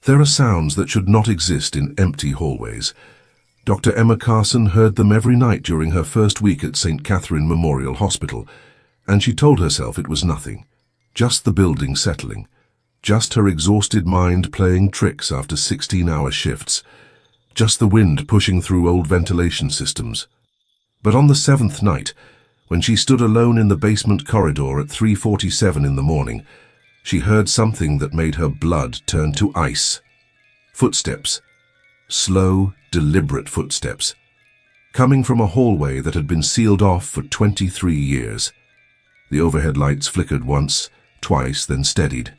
There are sounds that should not exist in empty hallways. Dr. Emma Carson heard them every night during her first week at St. Catherine Memorial Hospital, and she told herself it was nothing, just the building settling, just her exhausted mind playing tricks after 16-hour shifts, just the wind pushing through old ventilation systems. But on the 7th night, when she stood alone in the basement corridor at 3:47 in the morning, she heard something that made her blood turn to ice. Footsteps. Slow, deliberate footsteps. Coming from a hallway that had been sealed off for 23 years. The overhead lights flickered once, twice, then steadied.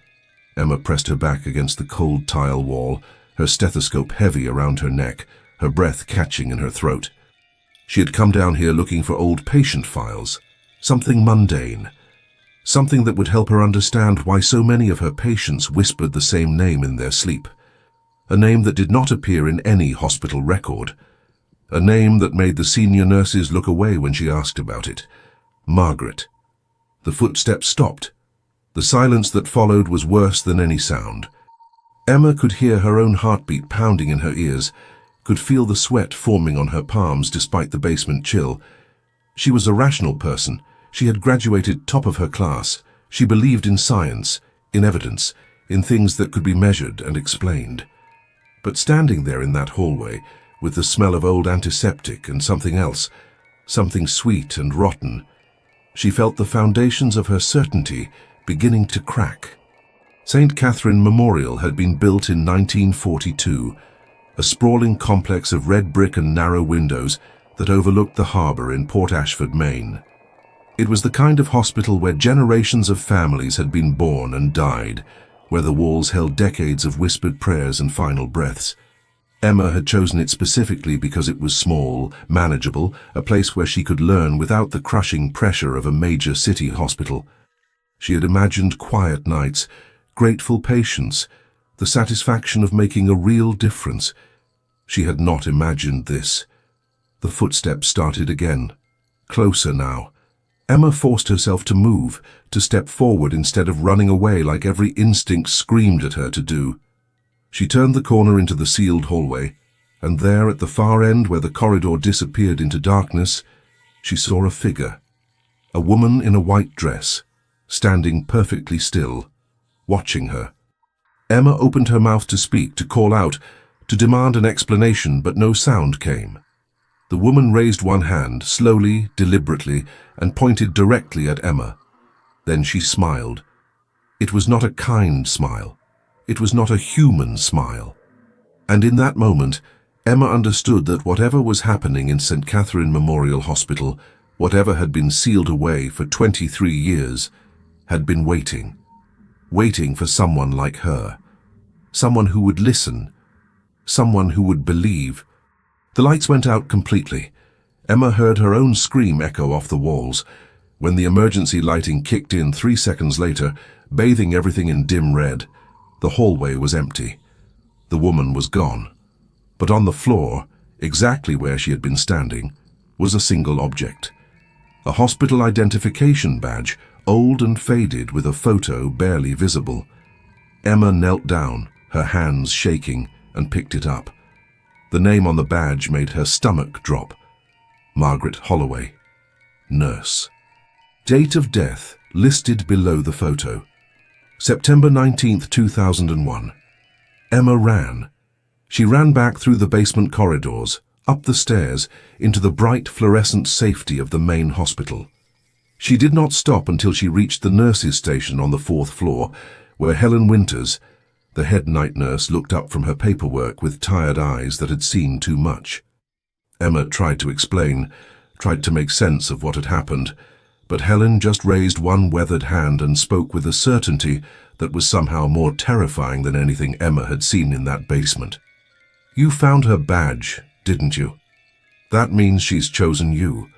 Emma pressed her back against the cold tile wall, her stethoscope heavy around her neck, her breath catching in her throat. She had come down here looking for old patient files, something mundane, something that would help her understand why so many of her patients whispered the same name in their sleep. A name that did not appear in any hospital record. A name that made the senior nurses look away when she asked about it. Margaret. The footsteps stopped. The silence that followed was worse than any sound. Emma could hear her own heartbeat pounding in her ears, could feel the sweat forming on her palms despite the basement chill. She was a rational person. She had graduated top of her class. She believed in science, in evidence, in things that could be measured and explained. But standing there in that hallway, with the smell of old antiseptic and something else, something sweet and rotten, she felt the foundations of her certainty beginning to crack. St. Catherine Memorial had been built in 1942, a sprawling complex of red brick and narrow windows that overlooked the harbour in Port Ashford, Maine. It was the kind of hospital where generations of families had been born and died, where the walls held decades of whispered prayers and final breaths. Emma had chosen it specifically because it was small, manageable, a place where she could learn without the crushing pressure of a major city hospital. She had imagined quiet nights, grateful patients, the satisfaction of making a real difference. She had not imagined this. The footsteps started again, closer now. Emma forced herself to move, to step forward instead of running away like every instinct screamed at her to do. She turned the corner into the sealed hallway, and there at the far end where the corridor disappeared into darkness, she saw a figure. A woman in a white dress, standing perfectly still, watching her. Emma opened her mouth to speak, to call out, to demand an explanation, but no sound came. The woman raised one hand, slowly, deliberately, and pointed directly at Emma. Then she smiled. It was not a kind smile. It was not a human smile. And in that moment, Emma understood that whatever was happening in St. Catherine Memorial Hospital, whatever had been sealed away for 23 years, had been waiting. Waiting for someone like her. Someone who would listen. Someone who would believe. The lights went out completely. Emma heard her own scream echo off the walls. When the emergency lighting kicked in 3 seconds later, bathing everything in dim red, the hallway was empty. The woman was gone. But on the floor, exactly where she had been standing, was a single object. A hospital identification badge, old and faded with a photo barely visible. Emma knelt down, her hands shaking, and picked it up. The name on the badge made her stomach drop. Margaret Holloway, nurse. Date of death listed below the photo. September 19th, 2001. Emma ran. She ran back through the basement corridors, up the stairs, into the bright fluorescent safety of the main hospital. She did not stop until she reached the nurses' station on the 4th floor, where Helen Winters, the head night nurse, looked up from her paperwork with tired eyes that had seen too much. Emma tried to explain, tried to make sense of what had happened, but Helen just raised one weathered hand and spoke with a certainty that was somehow more terrifying than anything Emma had seen in that basement. "You found her badge, didn't you? That means she's chosen you.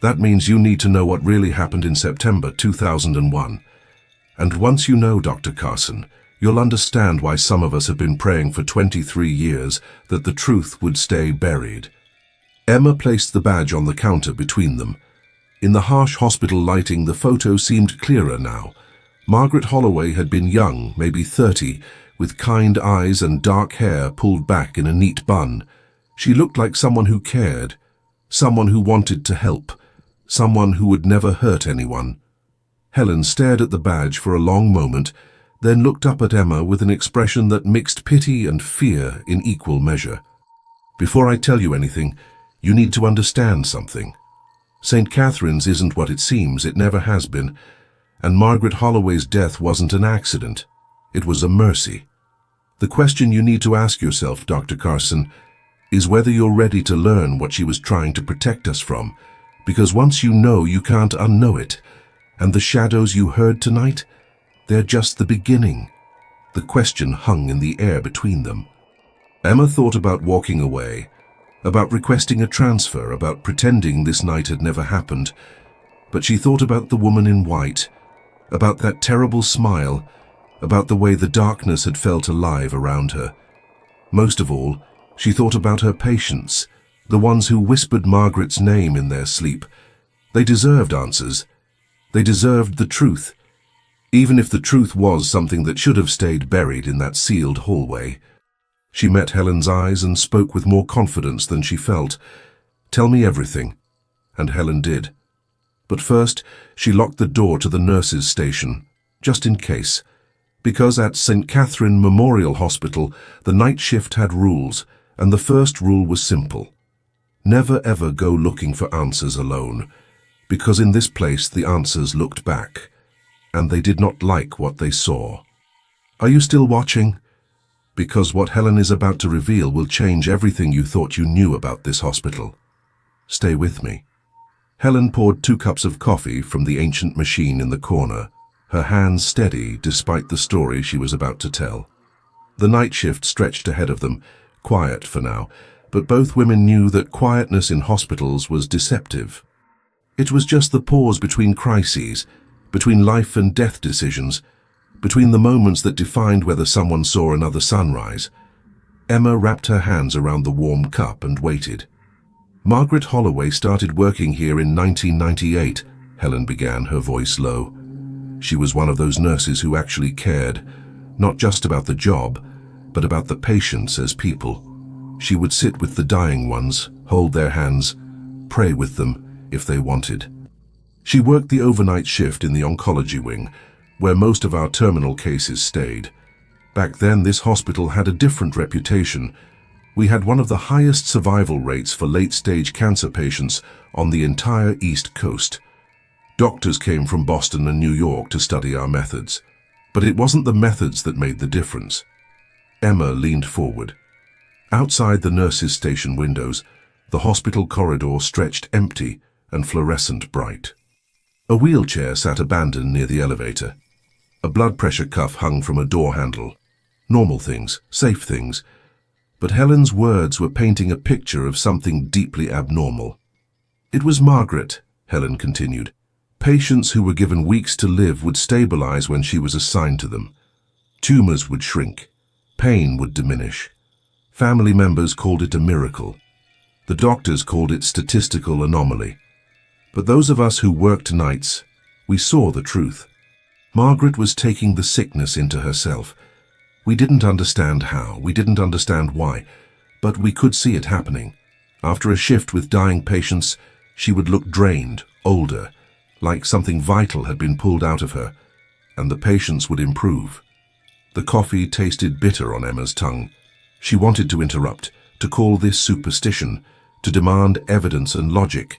That means you need to know what really happened in September 2001. And once you know, Dr. Carson, you'll understand why some of us have been praying for 23 years that the truth would stay buried." Emma placed the badge on the counter between them. In the harsh hospital lighting, the photo seemed clearer now. Margaret Holloway had been young, maybe 30, with kind eyes and dark hair pulled back in a neat bun. She looked like someone who cared, someone who wanted to help, someone who would never hurt anyone. Helen stared at the badge for a long moment, then looked up at Emma with an expression that mixed pity and fear in equal measure. "Before I tell you anything, you need to understand something. St. Catherine's isn't what it seems, it never has been, and Margaret Holloway's death wasn't an accident. It was a mercy. The question you need to ask yourself, Dr. Carson, is whether you're ready to learn what she was trying to protect us from, because once you know, you can't unknow it. And the shadows you heard tonight, they're just the beginning." The question hung in the air between them. Emma thought about walking away, about requesting a transfer, about pretending this night had never happened. But she thought about the woman in white, about that terrible smile, about the way the darkness had felt alive around her. Most of all, she thought about her patients, the ones who whispered Margaret's name in their sleep. They deserved answers. They deserved the truth, even if the truth was something that should have stayed buried in that sealed hallway. She met Helen's eyes and spoke with more confidence than she felt. "Tell me everything." And Helen did. But first, she locked the door to the nurses' station, just in case. Because at St. Catherine Memorial Hospital, the night shift had rules, and the first rule was simple. Never ever go looking for answers alone, because in this place the answers looked back, and they did not like what they saw. Are you still watching? Because what Helen is about to reveal will change everything you thought you knew about this hospital. Stay with me. Helen poured 2 cups of coffee from the ancient machine in the corner, her hands steady despite the story she was about to tell. The night shift stretched ahead of them, quiet for now, but both women knew that quietness in hospitals was deceptive. It was just the pause between crises, between life and death decisions, between the moments that defined whether someone saw another sunrise. Emma wrapped her hands around the warm cup and waited. "Margaret Holloway started working here in 1998, Helen began, her voice low. She was one of those nurses who actually cared, not just about the job, but about the patients as people. She would sit with the dying ones, hold their hands, pray with them if they wanted. She worked the overnight shift in the oncology wing, where most of our terminal cases stayed. Back then, this hospital had a different reputation. We had one of the highest survival rates for late-stage cancer patients on the entire East Coast. Doctors came from Boston and New York to study our methods. But it wasn't the methods that made the difference." Emma leaned forward. Outside the nurses' station windows, the hospital corridor stretched empty and fluorescent bright. A wheelchair sat abandoned near the elevator. A blood pressure cuff hung from a door handle. Normal things, safe things. But Helen's words were painting a picture of something deeply abnormal. "It was Margaret," Helen continued. "Patients who were given weeks to live would stabilize when she was assigned to them. Tumors would shrink. Pain would diminish. Family members called it a miracle. The doctors called it statistical anomaly. But those of us who worked nights, we saw the truth. Margaret was taking the sickness into herself. We didn't understand how, we didn't understand why, but we could see it happening. After a shift with dying patients, she would look drained, older, like something vital had been pulled out of her, and the patients would improve." The coffee tasted bitter on Emma's tongue. She wanted to interrupt, to call this superstition, to demand evidence and logic.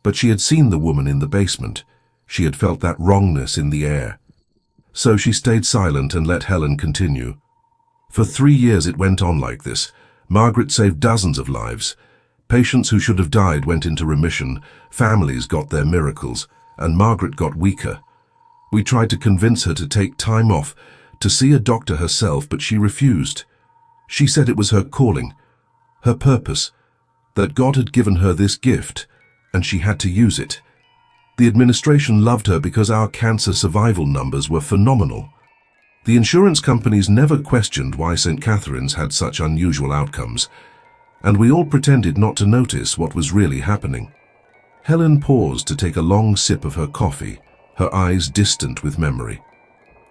But she had seen the woman in the basement. She had felt that wrongness in the air. So she stayed silent and let Helen continue. "For 3 years it went on like this. Margaret saved dozens of lives. Patients who should have died went into remission, families got their miracles, and Margaret got weaker. We tried to convince her to take time off, to see a doctor herself, but she refused. She said it was her calling, her purpose, that God had given her this gift, and she had to use it. The administration loved her because our cancer survival numbers were phenomenal. The insurance companies never questioned why St. Catherine's had such unusual outcomes, and we all pretended not to notice what was really happening." Helen paused to take a long sip of her coffee, her eyes distant with memory.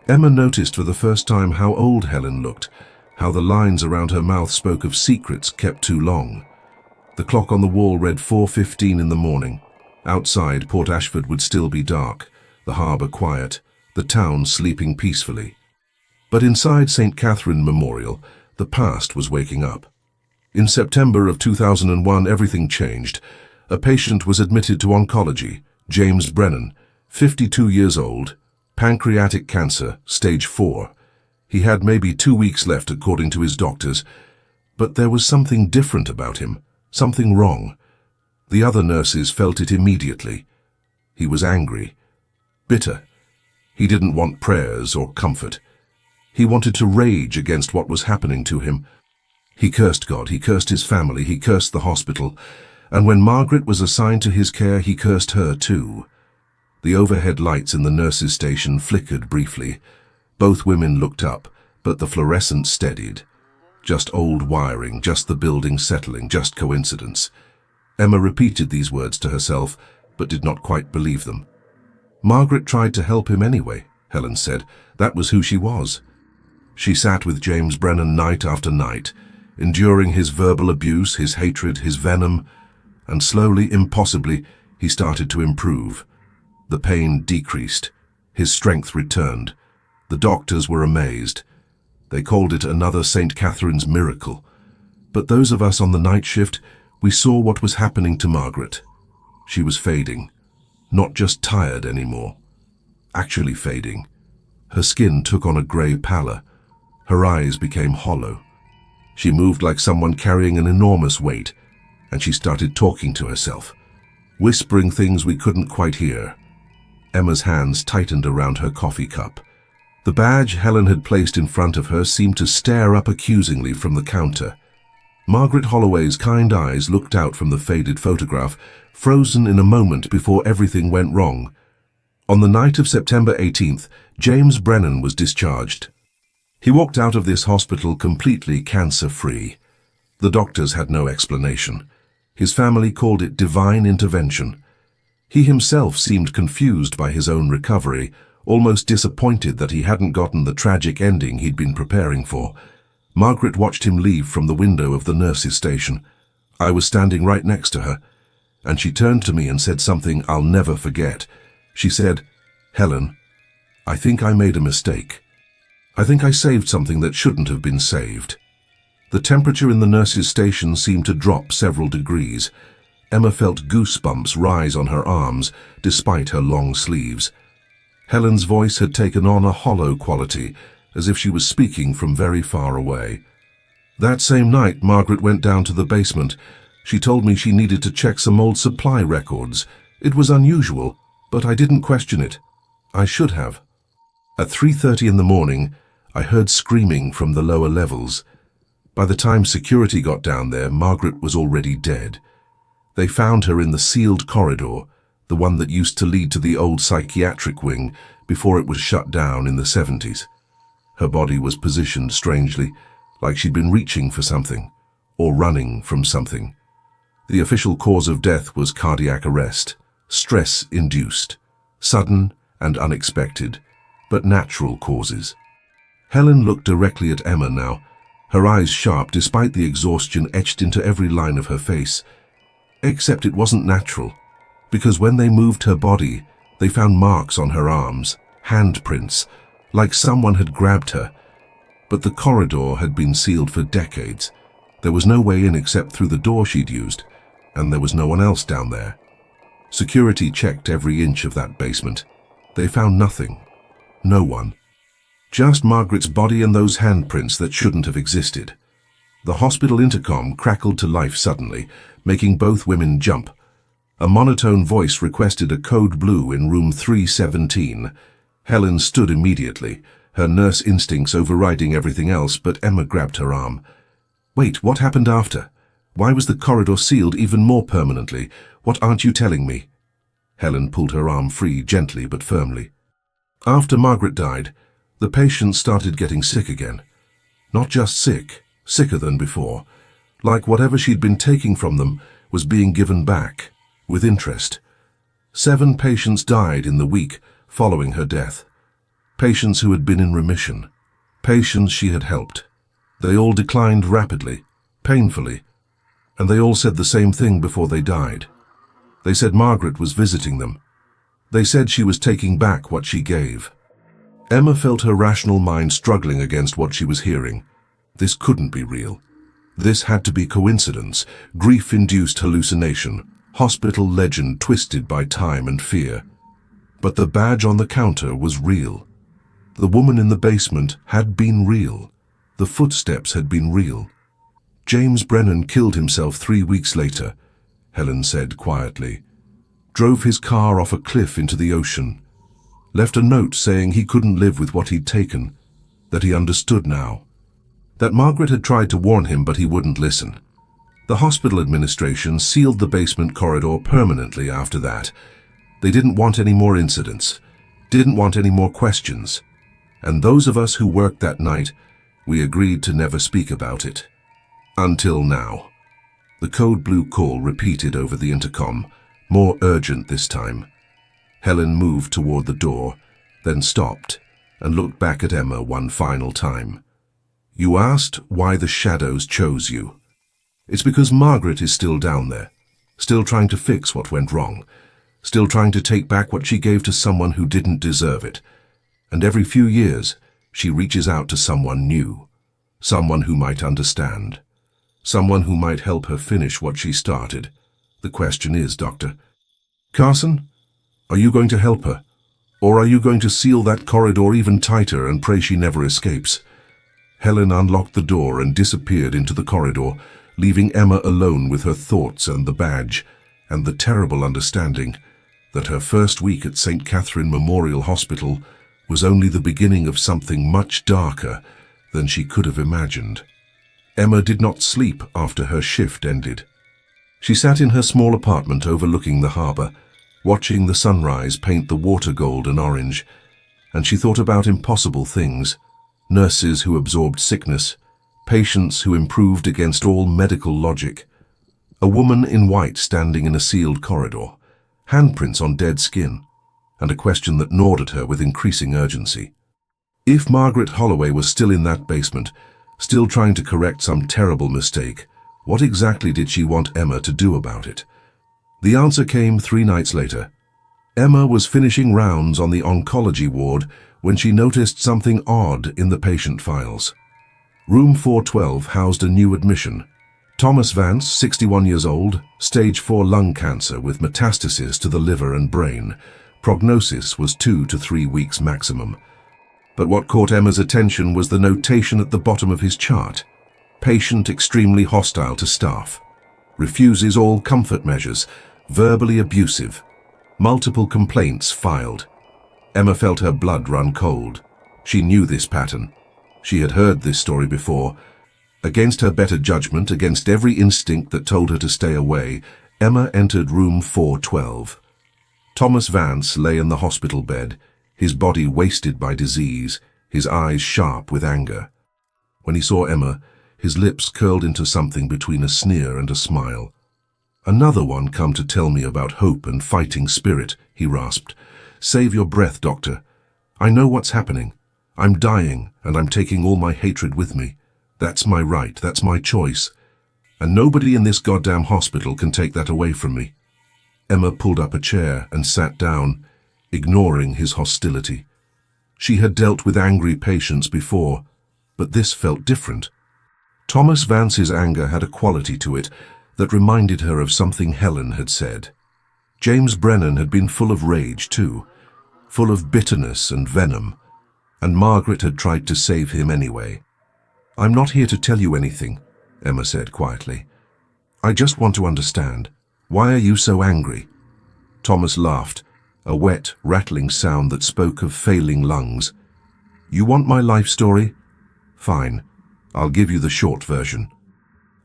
Emma noticed for the first time how old Helen looked, how the lines around her mouth spoke of secrets kept too long. The clock on the wall read 4:15 in the morning. Outside, Port Ashford would still be dark, the harbour quiet, the town sleeping peacefully. But inside St. Catherine Memorial, the past was waking up. In September of 2001, everything changed. A patient was admitted to oncology, James Brennan, 52 years old, pancreatic cancer, stage 4. He had maybe 2 weeks left according to his doctors, but there was something different about him, something wrong. The other nurses felt it immediately. He was angry, bitter. He didn't want prayers or comfort. He wanted to rage against what was happening to him. He cursed God, he cursed his family, he cursed the hospital, and when Margaret was assigned to his care, he cursed her too. The overhead lights in the nurses' station flickered briefly. Both women looked up, but the fluorescent steadied. Just old wiring, just the building settling, just coincidence. Emma repeated these words to herself, but did not quite believe them. Margaret tried to help him anyway, Helen said. That was who she was. She sat with James Brennan night after night, enduring his verbal abuse, his hatred, his venom, and slowly, impossibly, he started to improve. The pain decreased. His strength returned. The doctors were amazed. They called it another St. Catherine's miracle. But those of us on the night shift, we saw what was happening to Margaret. She was fading. Not just tired anymore. Actually fading. Her skin took on a grey pallor. Her eyes became hollow. She moved like someone carrying an enormous weight, and she started talking to herself, whispering things we couldn't quite hear. Emma's hands tightened around her coffee cup. The badge Helen had placed in front of her seemed to stare up accusingly from the counter. Margaret Holloway's kind eyes looked out from the faded photograph, frozen in a moment before everything went wrong. On the night of September 18th, James Brennan was discharged. He walked out of this hospital completely cancer-free. The doctors had no explanation. His family called it divine intervention. He himself seemed confused by his own recovery, almost disappointed that he hadn't gotten the tragic ending he'd been preparing for. Margaret watched him leave from the window of the nurses' station. I was standing right next to her, and she turned to me and said something I'll never forget. She said, "Helen, I think I made a mistake. I think I saved something that shouldn't have been saved." The temperature in the nurses' station seemed to drop several degrees. Emma felt goosebumps rise on her arms, despite her long sleeves. Helen's voice had taken on a hollow quality, as if she was speaking from very far away. That same night, Margaret went down to the basement. She told me she needed to check some old supply records. It was unusual, but I didn't question it. I should have. At 3:30 in the morning, I heard screaming from the lower levels. By the time security got down there, Margaret was already dead. They found her in the sealed corridor, the one that used to lead to the old psychiatric wing before it was shut down in the 70s. Her body was positioned strangely, like she'd been reaching for something, or running from something. The official cause of death was cardiac arrest, stress-induced, sudden and unexpected, but natural causes. Helen looked directly at Emma now, her eyes sharp despite the exhaustion etched into every line of her face. Except it wasn't natural, because when they moved her body, they found marks on her arms, handprints, like someone had grabbed her. But the corridor had been sealed for decades. There was no way in except through the door she'd used, and there was no one else down there. Security checked every inch of that basement. They found nothing. No one. Just Margaret's body and those handprints that shouldn't have existed. The hospital intercom crackled to life suddenly, making both women jump. A monotone voice requested a code blue in room 317. Helen stood immediately, her nurse instincts overriding everything else, but Emma grabbed her arm. "Wait, what happened after? Why was the corridor sealed even more permanently? What aren't you telling me?" Helen pulled her arm free, gently but firmly. After Margaret died, the patients started getting sick again. Not just sick, sicker than before. Like whatever she'd been taking from them was being given back, with interest. 7 patients died in the week following her death. patients who had been in remission, patients she had helped. They all declined rapidly, painfully, and they all said the same thing before they died. They said Margaret was visiting them. They said she was taking back what she gave. Emma felt her rational mind struggling against what she was hearing. This couldn't be real. This had to be coincidence, grief-induced hallucination, hospital legend twisted by time and fear. But the badge on the counter was real. The woman in the basement had been real. The footsteps had been real. James Brennan killed himself 3 weeks later, Helen said quietly. Drove his car off a cliff into the ocean. Left a note saying he couldn't live with what he'd taken, that he understood now. That Margaret had tried to warn him, but he wouldn't listen. The hospital administration sealed the basement corridor permanently after that. They didn't want any more incidents, didn't want any more questions. And those of us who worked that night, we agreed to never speak about it. Until now. The code blue call repeated over the intercom, more urgent this time. Helen moved toward the door, then stopped and looked back at Emma one final time. You asked why the shadows chose you. It's because Margaret is still down there, still trying to fix what went wrong, still trying to take back what she gave to someone who didn't deserve it. And every few years, she reaches out to someone new, someone who might understand, someone who might help her finish what she started. The question is, Doctor Carson, are you going to help her? Or are you going to seal that corridor even tighter and pray she never escapes? Helen unlocked the door and disappeared into the corridor, leaving Emma alone with her thoughts and the badge, and the terrible understanding that her first week at St. Catherine Memorial Hospital was only the beginning of something much darker than she could have imagined. Emma did not sleep after her shift ended. She sat in her small apartment overlooking the harbor, watching the sunrise paint the water gold and orange, and she thought about impossible things. Nurses who absorbed sickness, patients who improved against all medical logic, a woman in white standing in a sealed corridor, handprints on dead skin, and a question that gnawed at her with increasing urgency. If Margaret Holloway was still in that basement, still trying to correct some terrible mistake, what exactly did she want Emma to do about it? The answer came 3 nights later. Emma was finishing rounds on the oncology ward when she noticed something odd in the patient files. Room 412 housed a new admission. Thomas Vance, 61 years old, stage 4 lung cancer with metastasis to the liver and brain. Prognosis was 2 to 3 weeks maximum. But what caught Emma's attention was the notation at the bottom of his chart. Patient extremely hostile to staff. Refuses all comfort measures. Verbally abusive. Multiple complaints filed. Emma felt her blood run cold. She knew this pattern. She had heard this story before. Against her better judgment, against every instinct that told her to stay away, Emma entered room 412. Thomas Vance lay in the hospital bed, his body wasted by disease, his eyes sharp with anger. When he saw Emma, his lips curled into something between a sneer and a smile. Another one come to tell me about hope and fighting spirit, he rasped. Save your breath, doctor. I know what's happening. I'm dying, and I'm taking all my hatred with me. That's my right, that's my choice. And nobody in this goddamn hospital can take that away from me. Emma pulled up a chair and sat down, ignoring his hostility. She had dealt with angry patients before, but this felt different. Thomas Vance's anger had a quality to it that reminded her of something Helen had said. James Brennan had been full of rage too, full of bitterness and venom, and Margaret had tried to save him anyway. I'm not here to tell you anything, Emma said quietly. I just want to understand. Why are you so angry? Thomas laughed, a wet, rattling sound that spoke of failing lungs. You want my life story? Fine, I'll give you the short version.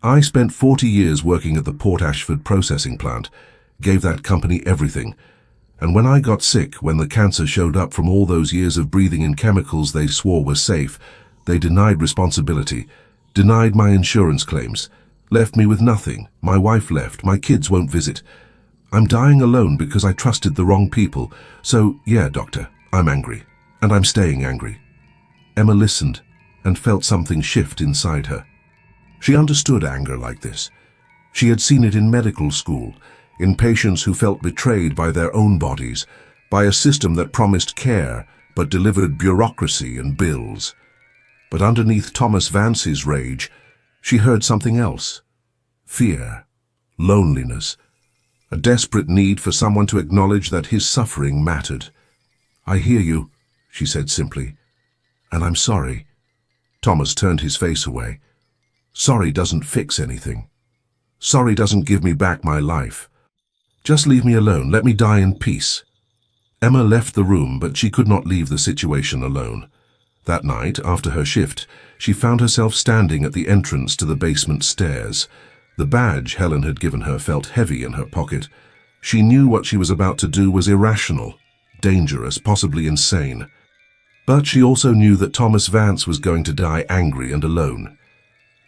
I spent 40 years working at the Port Ashford processing plant, gave that company everything, and when I got sick, when the cancer showed up from all those years of breathing in chemicals they swore were safe, they denied responsibility, denied my insurance claims, left me with nothing. My wife left, my kids won't visit. I'm dying alone because I trusted the wrong people. So, yeah, doctor, I'm angry. And I'm staying angry. Emma listened and felt something shift inside her. She understood anger like this. She had seen it in medical school, in patients who felt betrayed by their own bodies, by a system that promised care but delivered bureaucracy and bills. But underneath Thomas Vance's rage, she heard something else. Fear, loneliness, a desperate need for someone to acknowledge that his suffering mattered. "I hear you," she said simply, "and I'm sorry." Thomas turned his face away. "Sorry doesn't fix anything. Sorry doesn't give me back my life. Just leave me alone, let me die in peace." Emma left the room, but she could not leave the situation alone. That night, after her shift, she found herself standing at the entrance to the basement stairs. The badge Helen had given her felt heavy in her pocket. She knew what she was about to do was irrational, dangerous, possibly insane. But she also knew that Thomas Vance was going to die angry and alone.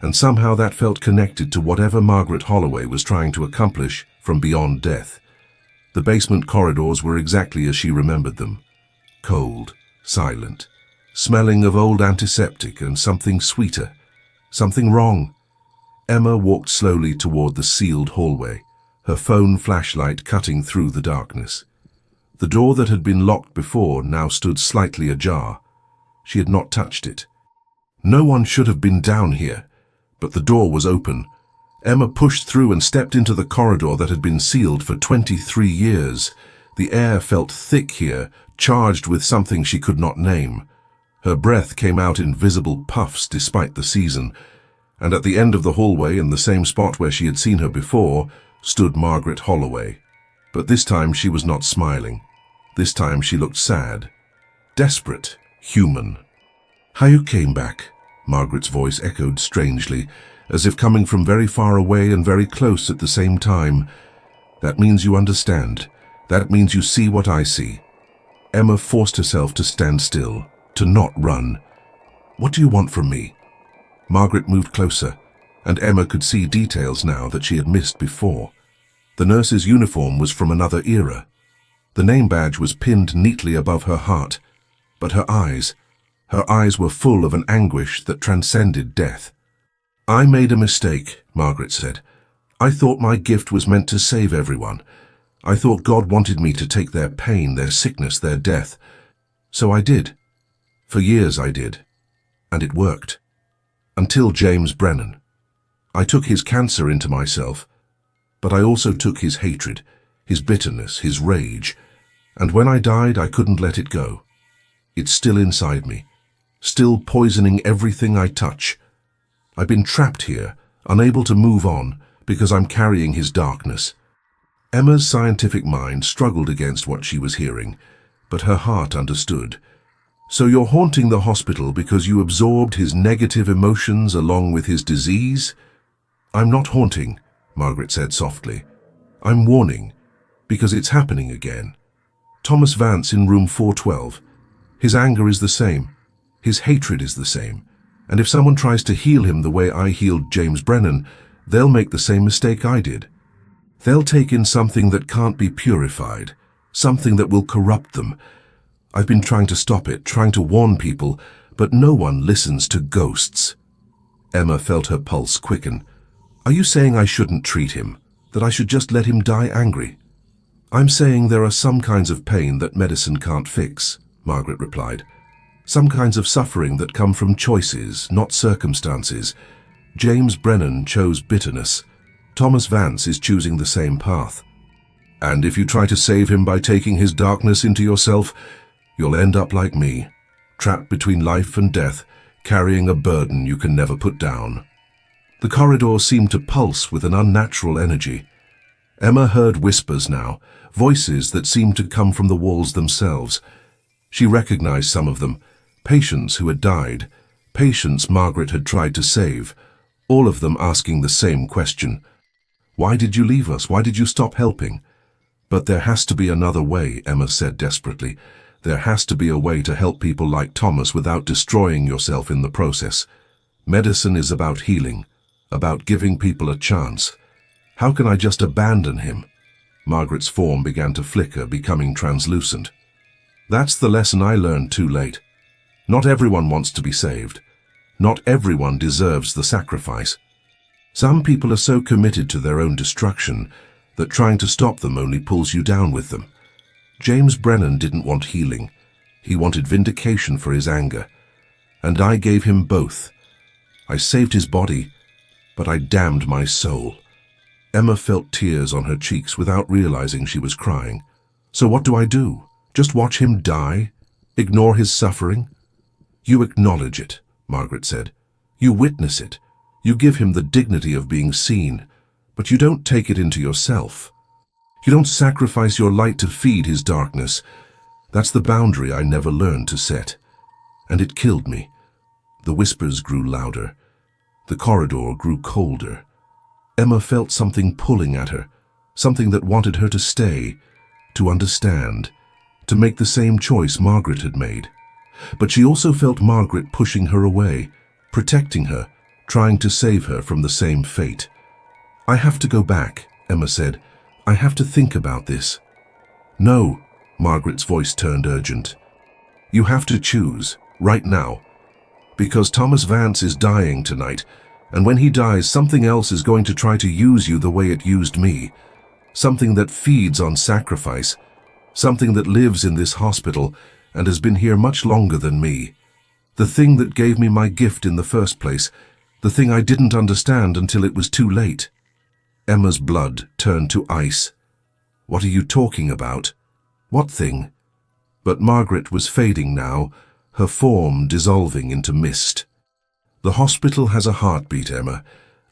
And somehow that felt connected to whatever Margaret Holloway was trying to accomplish from beyond death. The basement corridors were exactly as she remembered them. Cold, silent, smelling of old antiseptic and something sweeter. Something wrong. Emma walked slowly toward the sealed hallway, her phone flashlight cutting through the darkness. The door that had been locked before now stood slightly ajar. She had not touched it. No one should have been down here, but the door was open. Emma pushed through and stepped into the corridor that had been sealed for 23 years. The air felt thick here, charged with something she could not name. Her breath came out in visible puffs despite the season, and at the end of the hallway, in the same spot where she had seen her before, stood Margaret Holloway. But this time she was not smiling. This time she looked sad, desperate, human. "How you came back?" Margaret's voice echoed strangely, as if coming from very far away and very close at the same time. "That means you understand. That means you see what I see." Emma forced herself to stand still, to not run. "What do you want from me?" Margaret moved closer, and Emma could see details now that she had missed before. The nurse's uniform was from another era. The name badge was pinned neatly above her heart, but her eyes were full of an anguish that transcended death. "I made a mistake," Margaret said. "I thought my gift was meant to save everyone. I thought God wanted me to take their pain, their sickness, their death. So I did. For years I did. And it worked. Until James Brennan. I took his cancer into myself, but I also took his hatred, his bitterness, his rage. And when I died, I couldn't let it go. It's still inside me, still poisoning everything I touch. I've been trapped here, unable to move on, because I'm carrying his darkness." Emma's scientific mind struggled against what she was hearing, but her heart understood. "So you're haunting the hospital because you absorbed his negative emotions along with his disease?" "I'm not haunting," Margaret said softly. "I'm warning, because it's happening again. Thomas Vance in room 412. His anger is the same. His hatred is the same. And if someone tries to heal him the way I healed James Brennan, they'll make the same mistake I did. They'll take in something that can't be purified, something that will corrupt them. I've been trying to stop it, trying to warn people, but no one listens to ghosts." Emma felt her pulse quicken. "Are you saying I shouldn't treat him, that I should just let him die angry?" "I'm saying there are some kinds of pain that medicine can't fix," Margaret replied. "Some kinds of suffering that come from choices, not circumstances. James Brennan chose bitterness. Thomas Vance is choosing the same path. And if you try to save him by taking his darkness into yourself, you'll end up like me, trapped between life and death, carrying a burden you can never put down." The corridor seemed to pulse with an unnatural energy. Emma heard whispers now, voices that seemed to come from the walls themselves. She recognized some of them, patients who had died, patients Margaret had tried to save, all of them asking the same question. "Why did you leave us? Why did you stop helping?" "But there has to be another way," Emma said desperately. "There has to be a way to help people like Thomas without destroying yourself in the process. Medicine is about healing, about giving people a chance. How can I just abandon him?" Margaret's form began to flicker, becoming translucent. That's the lesson I learned too late. Not everyone wants to be saved. Not everyone deserves the sacrifice. Some people are so committed to their own destruction that trying to stop them only pulls you down with them. James Brennan didn't want healing. He wanted vindication for his anger. And I gave him both. I saved his body, but I damned my soul. Emma felt tears on her cheeks without realizing she was crying. So what do I do? Just watch him die? Ignore his suffering? You acknowledge it, Margaret said. You witness it. You give him the dignity of being seen, but you don't take it into yourself. You don't sacrifice your light to feed his darkness. That's the boundary I never learned to set. And it killed me. The whispers grew louder. The corridor grew colder. Emma felt something pulling at her, something that wanted her to stay, to understand, to make the same choice Margaret had made. But she also felt Margaret pushing her away, protecting her, trying to save her from the same fate. I have to go back, Emma said. I have to think about this. No, Margaret's voice turned urgent. You have to choose, right now. Because Thomas Vance is dying tonight, and when he dies, something else is going to try to use you the way it used me. Something that feeds on sacrifice. Something that lives in this hospital and has been here much longer than me. The thing that gave me my gift in the first place. The thing I didn't understand until it was too late. Emma's blood turned to ice. What are you talking about? What thing? But Margaret was fading now, her form dissolving into mist. The hospital has a heartbeat, Emma.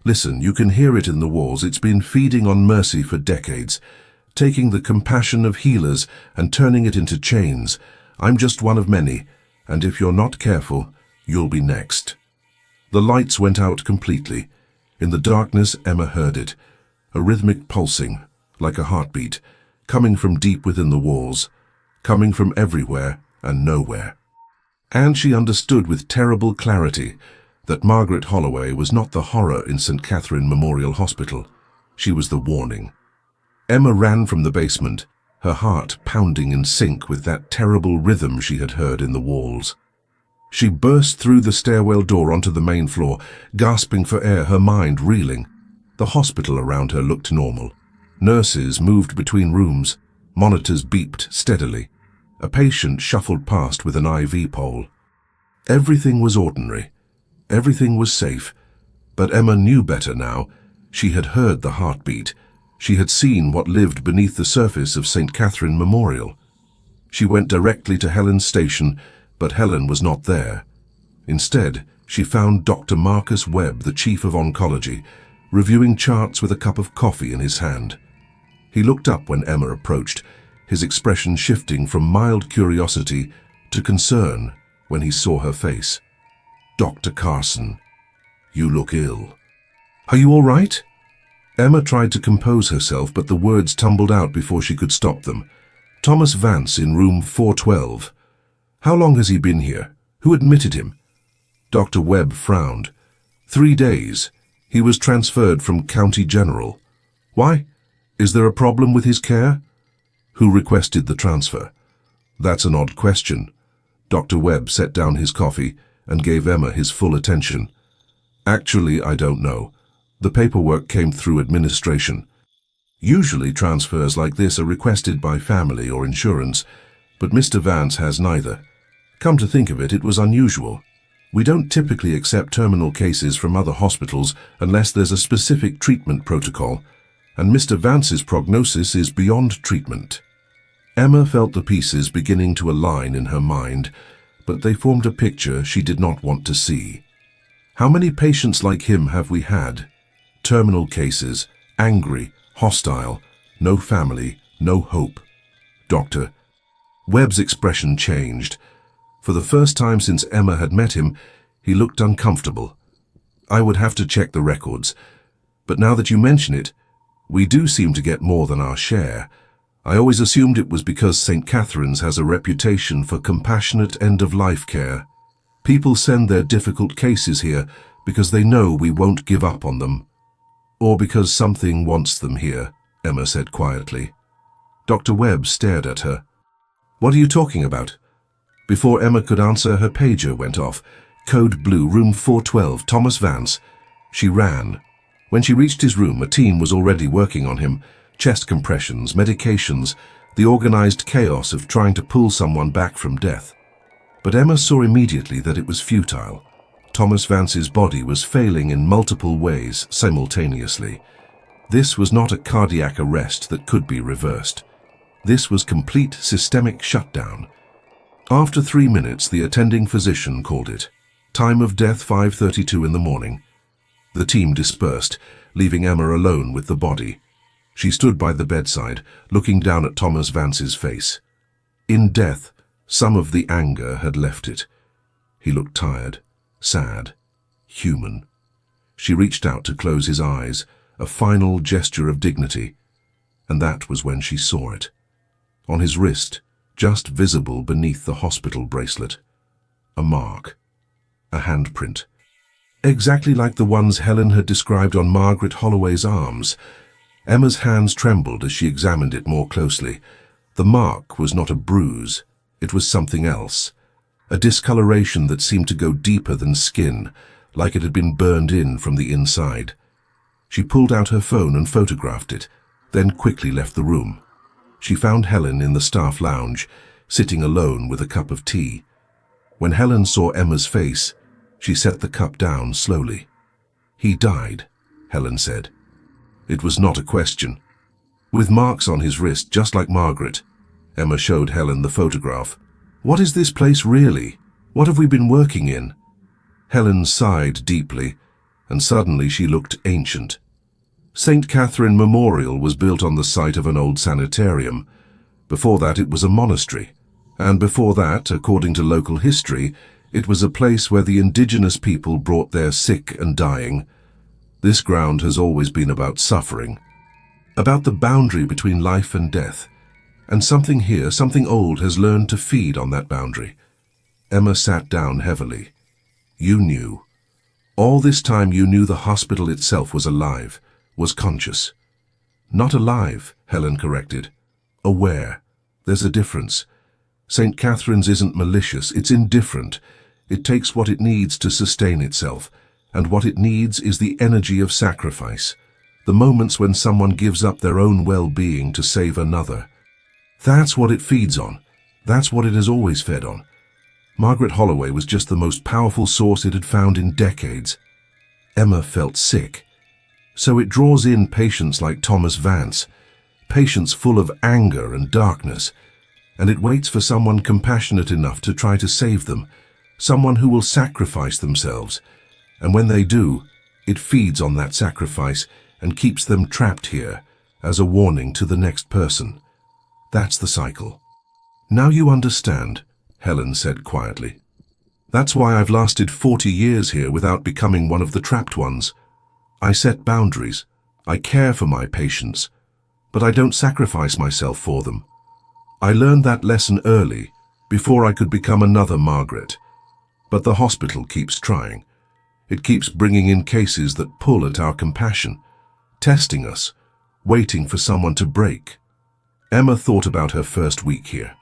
Listen, you can hear it in the walls. It's been feeding on mercy for decades, taking the compassion of healers and turning it into chains. I'm just one of many, and if you're not careful, you'll be next. The lights went out completely. In the darkness, Emma heard it, a rhythmic pulsing, like a heartbeat, coming from deep within the walls, coming from everywhere and nowhere. And she understood with terrible clarity that Margaret Holloway was not the horror in St. Catherine Memorial Hospital. She was the warning. Emma ran from the basement, her heart pounding in sync with that terrible rhythm she had heard in the walls. She burst through the stairwell door onto the main floor, gasping for air, her mind reeling. The hospital around her looked normal. Nurses moved between rooms. Monitors beeped steadily. A patient shuffled past with an IV pole. Everything was ordinary. Everything was safe. But Emma knew better now. She had heard the heartbeat. She had seen what lived beneath the surface of St. Catherine Memorial. She went directly to Helen's station, but Helen was not there. Instead, she found Dr. Marcus Webb, the chief of oncology, reviewing charts with a cup of coffee in his hand. He looked up when Emma approached, his expression shifting from mild curiosity to concern when he saw her face. "Dr. Carson, you look ill. Are you all right?" Emma tried to compose herself, but the words tumbled out before she could stop them. "Thomas Vance in room 412. How long has he been here? Who admitted him?" Dr. Webb frowned. 3 days. He was transferred from County General. Why? Is there a problem with his care? Who requested the transfer? That's an odd question. Dr. Webb set down his coffee and gave Emma his full attention. Actually, I don't know. The paperwork came through administration. Usually transfers like this are requested by family or insurance, but Mr. Vance has neither. Come to think of it, it was unusual. We don't typically accept terminal cases from other hospitals unless there's a specific treatment protocol, and Mr. Vance's prognosis is beyond treatment. Emma felt the pieces beginning to align in her mind, but they formed a picture she did not want to see. How many patients like him have we had? Terminal cases, angry, hostile, no family, no hope. Doctor. Webb's expression changed. For the first time since Emma had met him, he looked uncomfortable. I would have to check the records, but now that you mention it, we do seem to get more than our share. I always assumed it was because St. Catherine's has a reputation for compassionate end-of-life care. People send their difficult cases here because they know we won't give up on them. Or because something wants them here, Emma said quietly. Dr. Webb stared at her. What are you talking about? Before Emma could answer, her pager went off. Code blue, room 412, Thomas Vance. She ran. When she reached his room, a team was already working on him. Chest compressions, medications, the organized chaos of trying to pull someone back from death. But Emma saw immediately that it was futile. Thomas Vance's body was failing in multiple ways simultaneously. This was not a cardiac arrest that could be reversed. This was complete systemic shutdown. After 3 minutes, the attending physician called it. Time of death 5:32 in the morning. The team dispersed, leaving Emma alone with the body. She stood by the bedside, looking down at Thomas Vance's face. In death, some of the anger had left it. He looked tired, sad, human. She reached out to close his eyes, a final gesture of dignity, and that was when she saw it. On his wrist, just visible beneath the hospital bracelet, a mark, a handprint, exactly like the ones Helen had described on Margaret Holloway's arms. Emma's hands trembled as she examined it more closely. The mark was not a bruise, it was something else, a discoloration that seemed to go deeper than skin, like it had been burned in from the inside. She pulled out her phone and photographed it, then quickly left the room. She found Helen in the staff lounge, sitting alone with a cup of tea. When Helen saw Emma's face, she set the cup down slowly. He died, Helen said. It was not a question. With marks on his wrist, just like Margaret. Emma showed Helen the photograph. What is this place really? What have we been working in? Helen sighed deeply, and suddenly she looked ancient. St. Catherine Memorial was built on the site of an old sanitarium. Before that it was a monastery. And before that, according to local history, it was a place where the indigenous people brought their sick and dying. This ground has always been about suffering, about the boundary between life and death. And something here, something old, has learned to feed on that boundary. Emma sat down heavily. You knew. All this time you knew the hospital itself was alive, was conscious. Not alive, Helen corrected. Aware. There's a difference. St. Catherine's isn't malicious, it's indifferent. It takes what it needs to sustain itself, and what it needs is the energy of sacrifice, the moments when someone gives up their own well-being to save another. That's what it feeds on. That's what it has always fed on. Margaret Holloway was just the most powerful source it had found in decades. Emma felt sick. So it draws in patients like Thomas Vance, patients full of anger and darkness, and it waits for someone compassionate enough to try to save them, someone who will sacrifice themselves. And when they do, it feeds on that sacrifice and keeps them trapped here as a warning to the next person. That's the cycle. Now you understand, Helen said quietly. That's why I've lasted 40 years here without becoming one of the trapped ones. I set boundaries. I care for my patients, but I don't sacrifice myself for them. I learned that lesson early, before I could become another Margaret. But the hospital keeps trying. It keeps bringing in cases that pull at our compassion, testing us, waiting for someone to break. Emma thought about her first week here.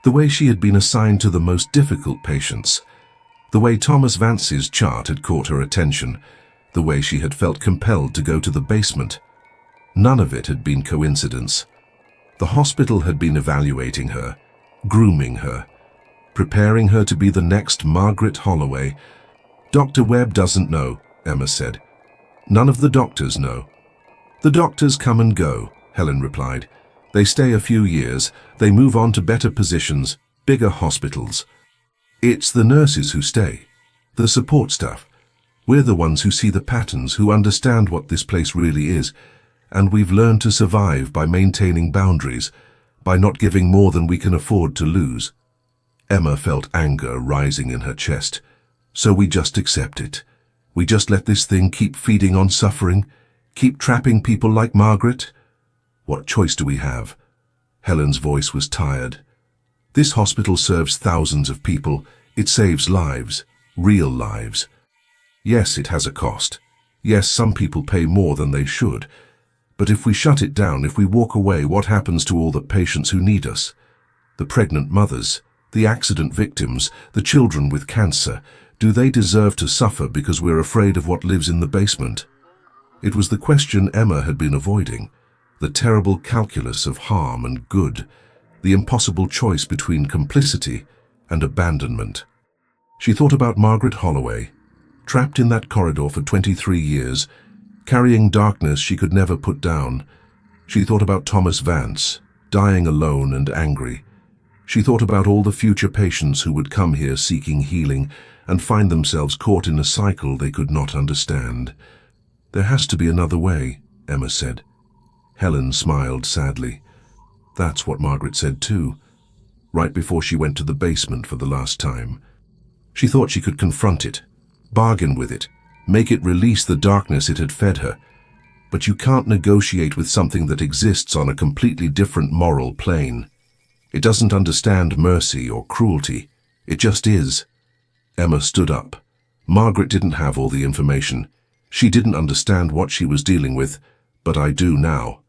The way she had been assigned to the most difficult patients, the way Thomas Vance's chart had caught her attention, the way she had felt compelled to go to the basement. None of it had been coincidence. The hospital had been evaluating her, grooming her, preparing her to be the next Margaret Holloway. Dr. Webb doesn't know, Emma said. None of the doctors know. The doctors come and go, Helen replied. They stay a few years, they move on to better positions, bigger hospitals. It's the nurses who stay, the support staff. We're the ones who see the patterns, who understand what this place really is, and we've learned to survive by maintaining boundaries, by not giving more than we can afford to lose. Emma felt anger rising in her chest. So we just accept it. We just let this thing keep feeding on suffering, keep trapping people like Margaret. What choice do we have? Helen's voice was tired. This hospital serves thousands of people. It saves lives, real lives. Yes, it has a cost. Yes, some people pay more than they should. But if we shut it down, if we walk away, what happens to all the patients who need us? The pregnant mothers, the accident victims, the children with cancer, do they deserve to suffer because we're afraid of what lives in the basement? It was the question Emma had been avoiding, the terrible calculus of harm and good, the impossible choice between complicity and abandonment. She thought about Margaret Holloway, trapped in that corridor for 23 years, carrying darkness she could never put down. She thought about Thomas Vance, dying alone and angry. She thought about all the future patients who would come here seeking healing and find themselves caught in a cycle they could not understand. "There has to be another way," Emma said. Helen smiled sadly. That's what Margaret said too, right before she went to the basement for the last time. She thought she could confront it, bargain with it, make it release the darkness it had fed her. But you can't negotiate with something that exists on a completely different moral plane. It doesn't understand mercy or cruelty. It just is. Emma stood up. Margaret didn't have all the information. She didn't understand what she was dealing with, but I do now.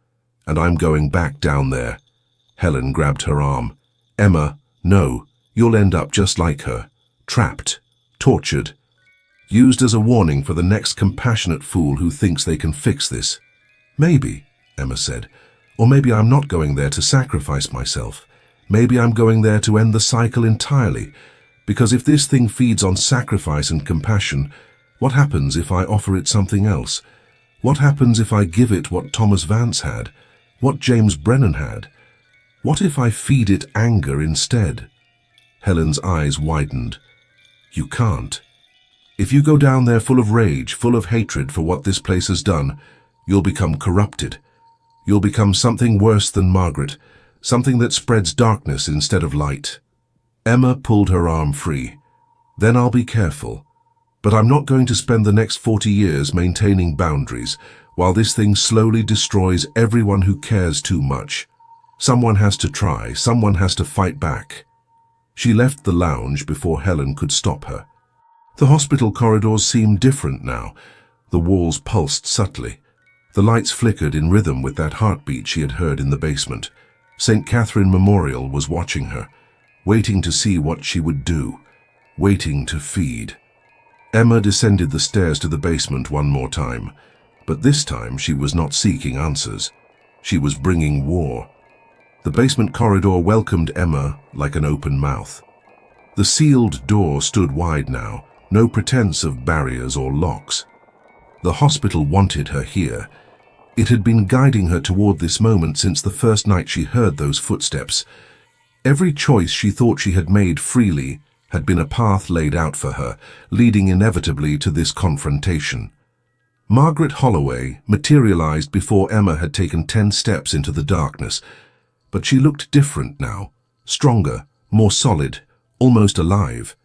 And I'm going back down there. Helen grabbed her arm. Emma, no, you'll end up just like her. Trapped, tortured, used as a warning for the next compassionate fool who thinks they can fix this. Maybe, Emma said, or maybe I'm not going there to sacrifice myself. Maybe I'm going there to end the cycle entirely, because if this thing feeds on sacrifice and compassion, what happens if I offer it something else? What happens if I give it what Thomas Vance had, what James Brennan had? What if I feed it anger instead? Helen's eyes widened. You can't. If you go down there full of rage, full of hatred for what this place has done, you'll become corrupted. You'll become something worse than Margaret, something that spreads darkness instead of light. Emma pulled her arm free. Then I'll be careful. But I'm not going to spend the next 40 years maintaining boundaries, while this thing slowly destroys everyone who cares too much. Someone has to try, someone has to fight back. She left the lounge before Helen could stop her. The hospital corridors seemed different now. The walls pulsed subtly. The lights flickered in rhythm with that heartbeat she had heard in the basement. St. Catherine Memorial was watching her, waiting to see what she would do, waiting to feed. Emma descended the stairs to the basement one more time, but this time she was not seeking answers. She was bringing war. The basement corridor welcomed Emma like an open mouth. The sealed door stood wide now, no pretense of barriers or locks. The hospital wanted her here. It had been guiding her toward this moment since the first night she heard those footsteps. Every choice she thought she had made freely had been a path laid out for her, leading inevitably to this confrontation. Margaret Holloway materialized before Emma had taken 10 steps into the darkness, but she looked different now, stronger, more solid, almost alive.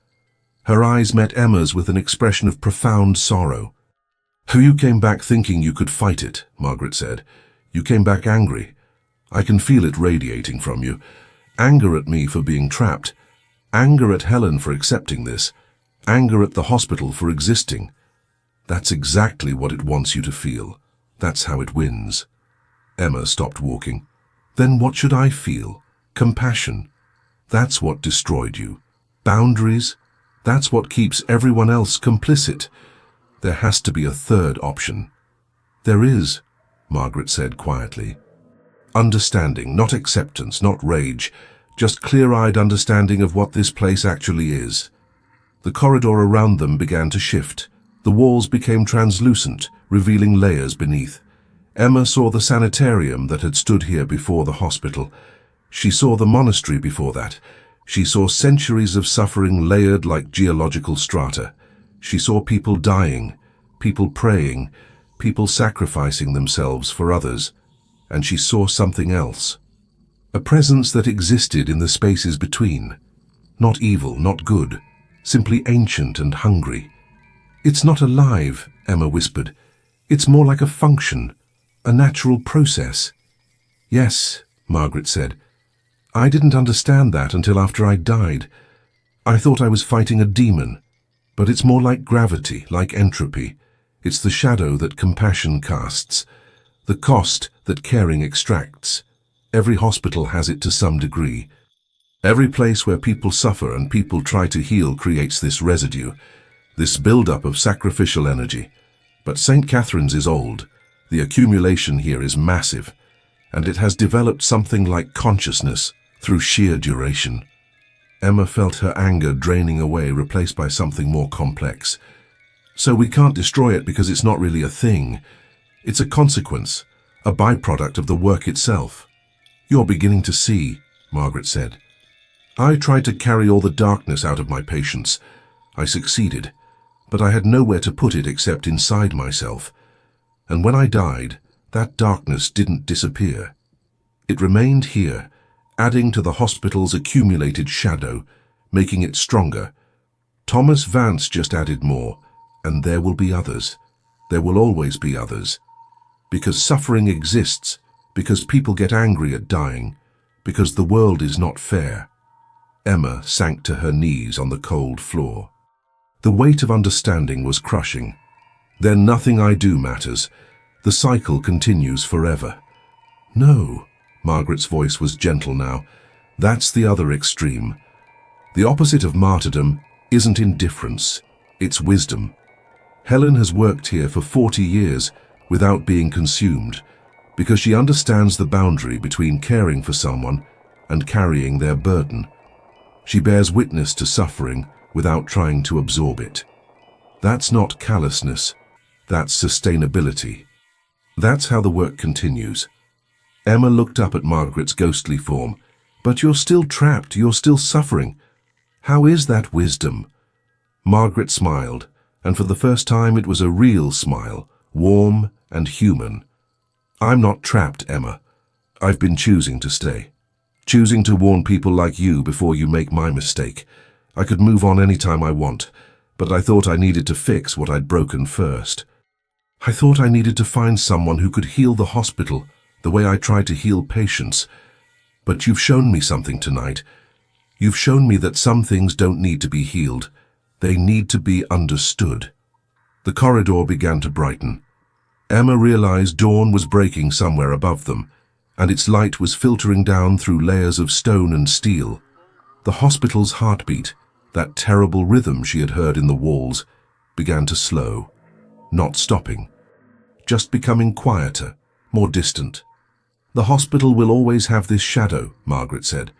Her eyes met Emma's with an expression of profound sorrow. "You came back thinking you could fight it," Margaret said. "You came back angry. I can feel it radiating from you. Anger at me for being trapped. Anger at Helen for accepting this. Anger at the hospital for existing. That's exactly what it wants you to feel. That's how it wins." Emma stopped walking. "Then what should I feel? Compassion. That's what destroyed you. Boundaries. That's what keeps everyone else complicit. There has to be a third option." "There is," Margaret said quietly. "Understanding, not acceptance, not rage, just clear-eyed understanding of what this place actually is." The corridor around them began to shift. The walls became translucent, revealing layers beneath. Emma saw the sanitarium that had stood here before the hospital. She saw the monastery before that. She saw centuries of suffering layered like geological strata. She saw people dying, people praying, people sacrificing themselves for others. And she saw something else. A presence that existed in the spaces between. Not evil, not good, simply ancient and hungry. "It's not alive," Emma whispered. "It's more like a function. A natural process." "Yes," Margaret said. "I didn't understand that until after I died. I thought I was fighting a demon. But it's more like gravity, like entropy. It's the shadow that compassion casts, the cost that caring extracts. Every hospital has it to some degree. Every place where people suffer and people try to heal creates this residue, this build-up of sacrificial energy. But St. Catherine's is old. The accumulation here is massive, and it has developed something like consciousness through sheer duration. Emma felt her anger draining away, replaced by something more complex. So we can't destroy it because it's not really a thing. It's a consequence, a byproduct of the work itself. You're beginning to see, Margaret said. I tried to carry all the darkness out of my patients. I succeeded, but I had nowhere to put it except inside myself. And when I died, that darkness didn't disappear. It remained here, adding to the hospital's accumulated shadow, making it stronger. Thomas Vance just added more, and there will be others. There will always be others. Because suffering exists, because people get angry at dying, because the world is not fair. Emma sank to her knees on the cold floor. The weight of understanding was crushing. Then nothing I do matters. The cycle continues forever. No, Margaret's voice was gentle now. That's the other extreme. The opposite of martyrdom isn't indifference, it's wisdom. Helen has worked here for 40 years without being consumed, because she understands the boundary between caring for someone and carrying their burden. She bears witness to suffering without trying to absorb it. That's not callousness, that's sustainability. That's how the work continues. Emma looked up at Margaret's ghostly form. But you're still trapped, you're still suffering. How is that wisdom? Margaret smiled, and for the first time it was a real smile, warm and human. I'm not trapped, Emma. I've been choosing to stay. Choosing to warn people like you before you make my mistake. I could move on anytime I want, but I thought I needed to fix what I'd broken first. I thought I needed to find someone who could heal the hospital the way I tried to heal patients. But you've shown me something tonight. You've shown me that some things don't need to be healed. They need to be understood. The corridor began to brighten. Emma realized dawn was breaking somewhere above them, and its light was filtering down through layers of stone and steel. The hospital's heartbeat, that terrible rhythm she had heard in the walls, began to slow, not stopping, just becoming quieter, more distant. The hospital will always have this shadow, Margaret said,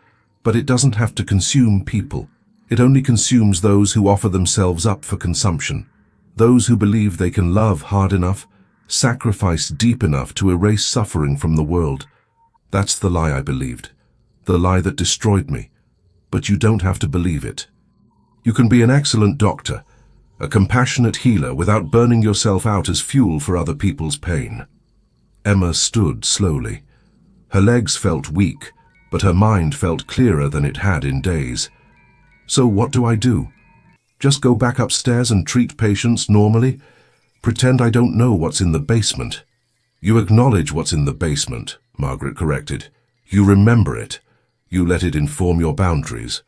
but it doesn't have to consume people. It only consumes those who offer themselves up for consumption, those who believe they can love hard enough, sacrifice deep enough to erase suffering from the world. That's the lie I believed, the lie that destroyed me. But you don't have to believe it. You can be an excellent doctor, a compassionate healer without burning yourself out as fuel for other people's pain. Emma stood slowly. Her legs felt weak, but her mind felt clearer than it had in days. So what do I do? Just go back upstairs and treat patients normally? Pretend I don't know what's in the basement? You acknowledge what's in the basement, Margaret corrected. You remember it. You let it inform your boundaries.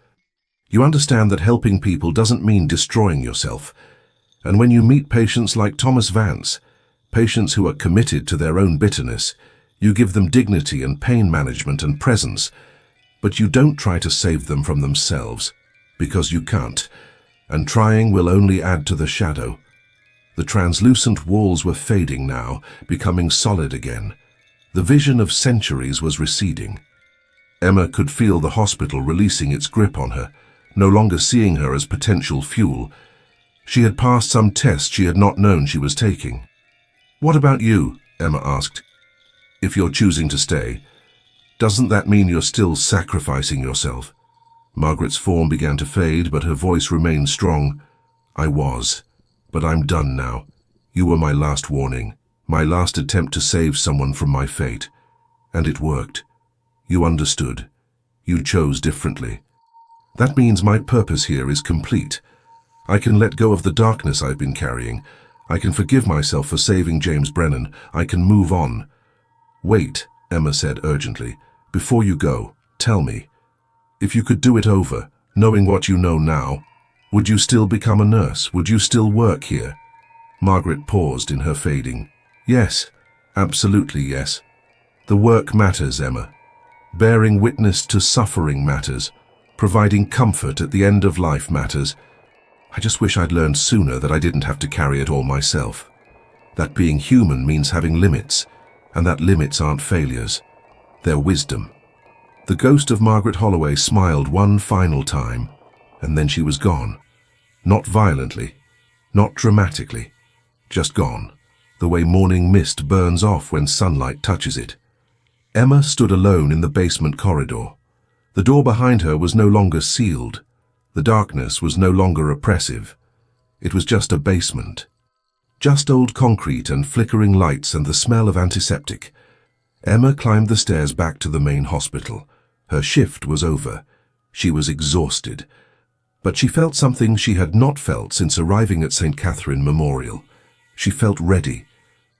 You understand that helping people doesn't mean destroying yourself. And when you meet patients like Thomas Vance, patients who are committed to their own bitterness, you give them dignity and pain management and presence, but you don't try to save them from themselves, because you can't, and trying will only add to the shadow. The translucent walls were fading now, becoming solid again. The vision of centuries was receding. Emma could feel the hospital releasing its grip on her, no longer seeing her as potential fuel. She had passed some test she had not known she was taking. What about you? Emma asked. If you're choosing to stay, doesn't that mean you're still sacrificing yourself? Margaret's form began to fade, but her voice remained strong. I was, but I'm done now. You were my last warning, my last attempt to save someone from my fate. And it worked. You understood. You chose differently. That means my purpose here is complete. I can let go of the darkness I've been carrying. I can forgive myself for saving James Brennan. I can move on. Wait, Emma said urgently. Before you go, tell me. If you could do it over, knowing what you know now, would you still become a nurse? Would you still work here? Margaret paused in her fading. Yes, absolutely yes. The work matters, Emma. Bearing witness to suffering matters. providing comfort at the end of life matters. I just wish I'd learned sooner that I didn't have to carry it all myself. That being human means having limits, and that limits aren't failures. They're wisdom. The ghost of Margaret Holloway smiled one final time, and then she was gone. Not violently, not dramatically, just gone, the way morning mist burns off when sunlight touches it. Emma stood alone in the basement corridor. The door behind her was no longer sealed. The darkness was no longer oppressive. It was just a basement. Just old concrete and flickering lights and the smell of antiseptic. Emma climbed the stairs back to the main hospital. Her shift was over. She was exhausted. But she felt something she had not felt since arriving at St. Catherine Memorial. She felt ready.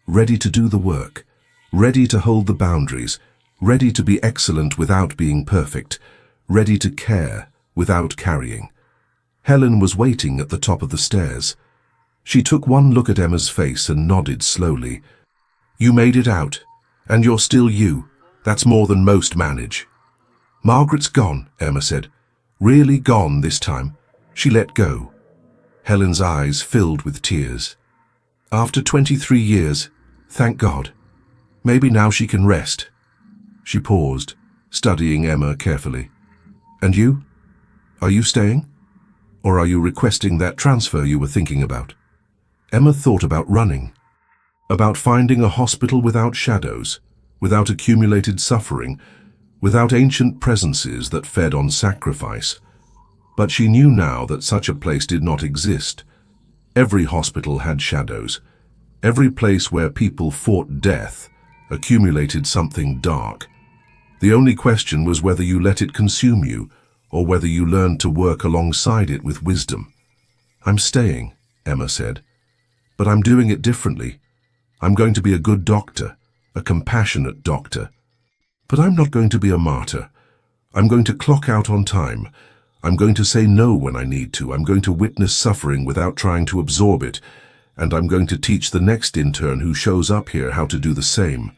Ready to do the work. Ready to hold the boundaries. Ready to be excellent without being perfect. Ready to care without carrying. Helen was waiting at the top of the stairs. She took one look at Emma's face and nodded slowly. "You made it out, and you're still you. That's more than most manage." "Margaret's gone," Emma said. "Really gone this time. She let go." Helen's eyes filled with tears. "After 23 years, thank God. Maybe now she can rest." She paused, studying Emma carefully. "And you? Are you staying? Or are you requesting that transfer you were thinking about?" Emma thought about running, about finding a hospital without shadows, without accumulated suffering, without ancient presences that fed on sacrifice. But she knew now that such a place did not exist. Every hospital had shadows. Every place where people fought death accumulated something dark. The only question was whether you let it consume you, or whether you learned to work alongside it with wisdom. "I'm staying," Emma said. "But I'm doing it differently. I'm going to be a good doctor, a compassionate doctor. But I'm not going to be a martyr. I'm going to clock out on time. I'm going to say no when I need to. I'm going to witness suffering without trying to absorb it. And I'm going to teach the next intern who shows up here how to do the same."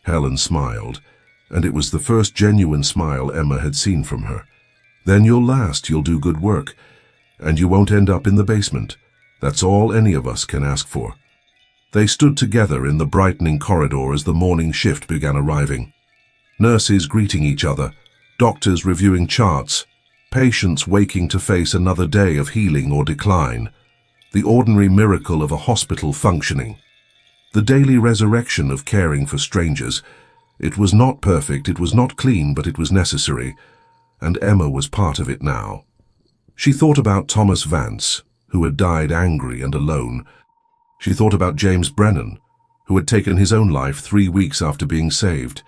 Helen smiled, and it was the first genuine smile Emma had seen from her. "Then you'll last, you'll do good work, and you won't end up in the basement. That's all any of us can ask for." They stood together in the brightening corridor as the morning shift began arriving. Nurses greeting each other, doctors reviewing charts, patients waking to face another day of healing or decline. The ordinary miracle of a hospital functioning. The daily resurrection of caring for strangers. It was not perfect, it was not clean, but it was necessary, and Emma was part of it now. She thought about Thomas Vance, who had died angry and alone. She thought about James Brennan, who had taken his own life 3 weeks after being saved.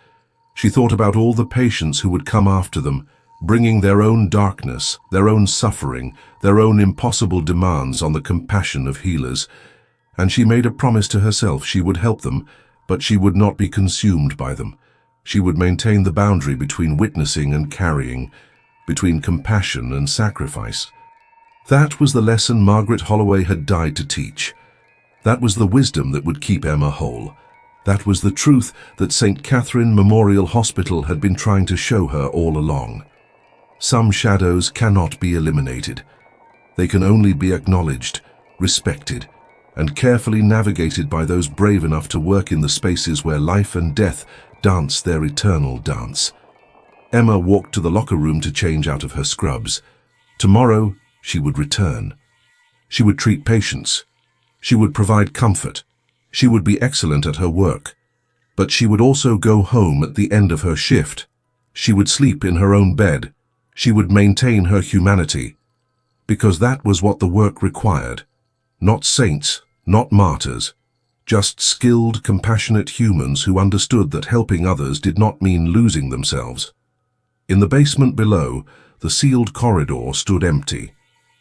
She thought about all the patients who would come after them, bringing their own darkness, their own suffering, their own impossible demands on the compassion of healers. And she made a promise to herself she would help them, but she would not be consumed by them. She would maintain the boundary between witnessing and carrying, between compassion and sacrifice. That was the lesson Margaret Holloway had died to teach. That was the wisdom that would keep Emma whole. That was the truth that St. Catherine Memorial Hospital had been trying to show her all along. Some shadows cannot be eliminated. They can only be acknowledged, respected, and carefully navigated by those brave enough to work in the spaces where life and death dance their eternal dance. Emma walked to the locker room to change out of her scrubs. Tomorrow, she would return. She would treat patients. She would provide comfort. She would be excellent at her work. But she would also go home at the end of her shift. She would sleep in her own bed. She would maintain her humanity. Because that was what the work required. Not saints, not martyrs. Just skilled, compassionate humans who understood that helping others did not mean losing themselves. In the basement below, the sealed corridor stood empty.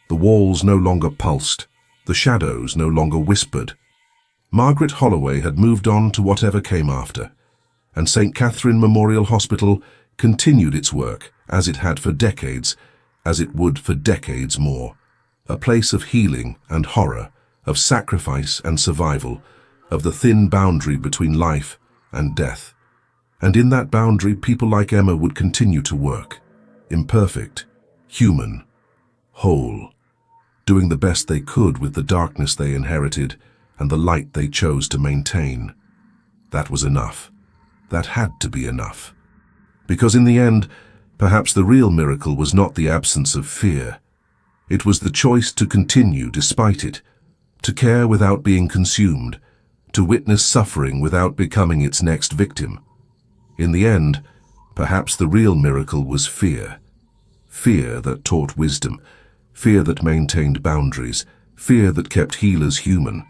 The walls no longer pulsed. The shadows no longer whispered. Margaret Holloway had moved on to whatever came after, and St. Catherine Memorial Hospital continued its work as it had for decades, as it would for decades more. A place of healing and horror, of sacrifice and survival, of the thin boundary between life and death. And in that boundary, people like Emma would continue to work. Imperfect, human, whole, doing the best they could with the darkness they inherited and the light they chose to maintain. That was enough. That had to be enough. Because in the end, perhaps the real miracle was not the absence of fear. It was the choice to continue despite it, to care without being consumed, to witness suffering without becoming its next victim. In the end, perhaps the real miracle was fear. Fear that taught wisdom, fear that maintained boundaries, fear that kept healers human.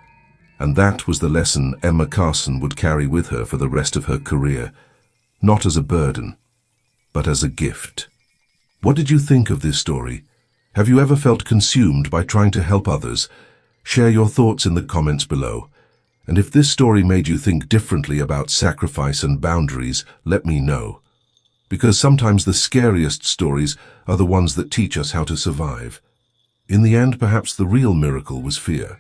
And that was the lesson Emma Carson would carry with her for the rest of her career, not as a burden, but as a gift. What did you think of this story? Have you ever felt consumed by trying to help others? Share your thoughts in the comments below. And if this story made you think differently about sacrifice and boundaries, let me know. Because sometimes the scariest stories are the ones that teach us how to survive. In the end, perhaps the real miracle was fear.